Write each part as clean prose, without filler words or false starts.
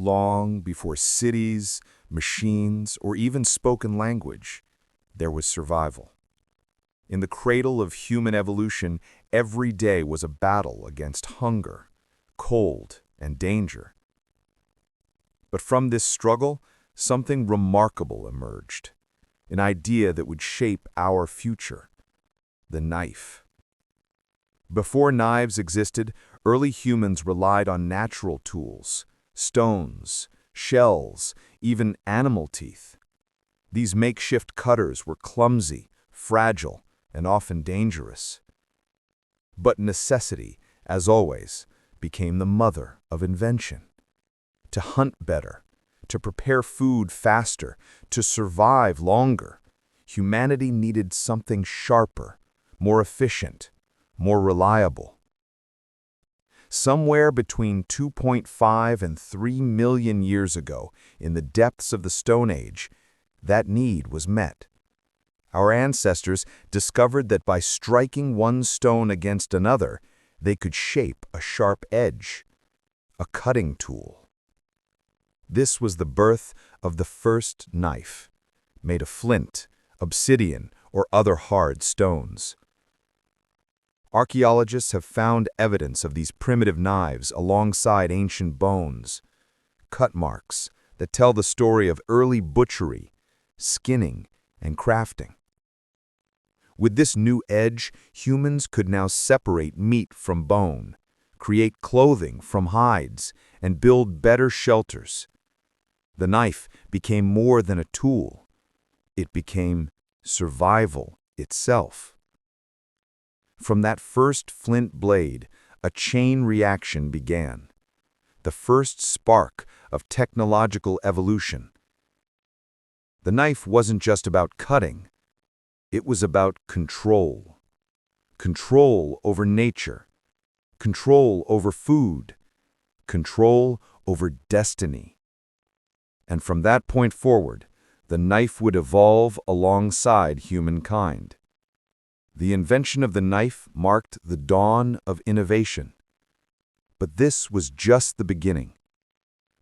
Long before cities, machines, or even spoken language, there was survival. In the cradle of human evolution, every day was a battle against hunger, cold, and danger. But from this struggle, something remarkable emerged, an idea that would shape our future: the knife. Before knives existed, early humans relied on natural tools: stones, shells, even animal teeth. These makeshift cutters were clumsy, fragile, and often dangerous. But necessity, as always, became the mother of invention. To hunt better, to prepare food faster, to survive longer, humanity needed something sharper, more efficient, more reliable. Somewhere between 2.5 and 3 million years ago, in the depths of the Stone Age, that need was met. Our ancestors discovered that by striking one stone against another, they could shape a sharp edge, a cutting tool. This was the birth of the first knife, made of flint, obsidian, or other hard stones. Archaeologists have found evidence of these primitive knives alongside ancient bones, cut marks that tell the story of early butchery, skinning, and crafting. With this new edge, humans could now separate meat from bone, create clothing from hides, and build better shelters. The knife became more than a tool. It became survival itself. From that first flint blade, a chain reaction began, the first spark of technological evolution. The knife wasn't just about cutting. It was about control. Control over nature, control over food, control over destiny. And from that point forward, the knife would evolve alongside humankind. The invention of the knife marked the dawn of innovation. But this was just the beginning.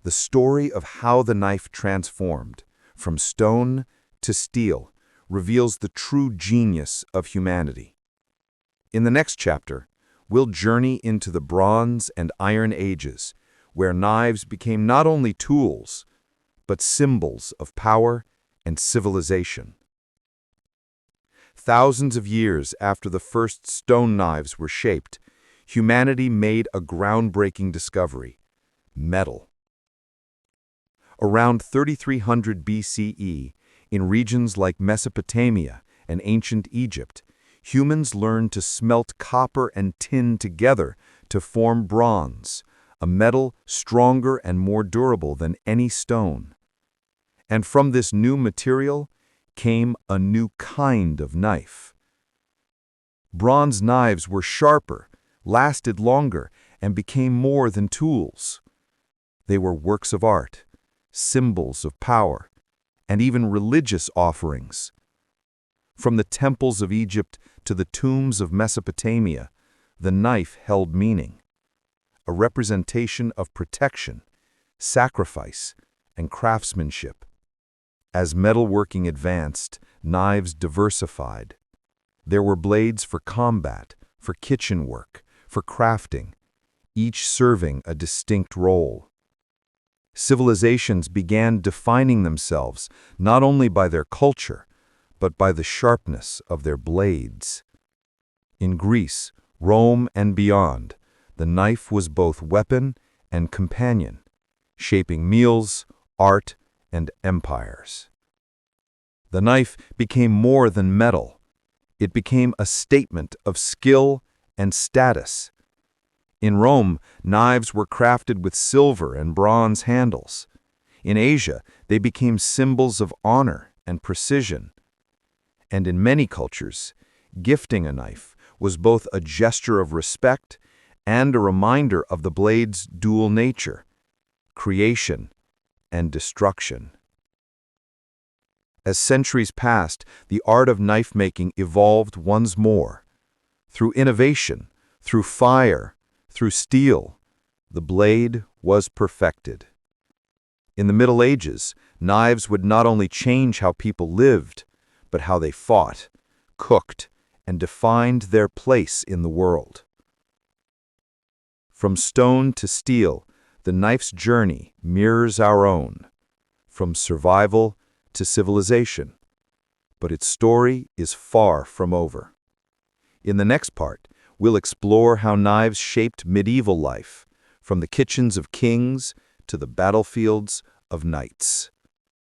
The story of how the knife transformed from stone to steel reveals the true genius of humanity. In the next chapter, we'll journey into the Bronze and Iron Ages, where knives became not only tools, but symbols of power and civilization. Thousands of years after the first stone knives were shaped, humanity made a groundbreaking discovery: metal. Around 3300 BCE, in regions like Mesopotamia and ancient Egypt, humans learned to smelt copper and tin together to form bronze, a metal stronger and more durable than any stone. And from this new material came a new kind of knife. Bronze knives were sharper, lasted longer, and became more than tools. They were works of art, symbols of power, and even religious offerings. From the temples of Egypt to the tombs of Mesopotamia, the knife held meaning, a representation of protection, sacrifice, and craftsmanship. As metalworking advanced, knives diversified. There were blades for combat, for kitchen work, for crafting, each serving a distinct role. Civilizations began defining themselves not only by their culture, but by the sharpness of their blades. In Greece, Rome, and beyond, the knife was both weapon and companion, shaping meals, art, and empires. The knife became more than metal. It became a statement of skill and status. In Rome, knives were crafted with silver and bronze handles. In Asia, they became symbols of honor and precision. And in many cultures, gifting a knife was both a gesture of respect and a reminder of the blade's dual nature: creation and destruction. As centuries passed, the art of knife-making evolved once more. Through innovation, through fire, through steel, the blade was perfected. In the Middle Ages, knives would not only change how people lived, but how they fought, cooked, and defined their place in the world. From stone to steel, the knife's journey mirrors our own, from survival to civilization. But its story is far from over. In the next part, we'll explore how knives shaped medieval life, from the kitchens of kings to the battlefields of knights.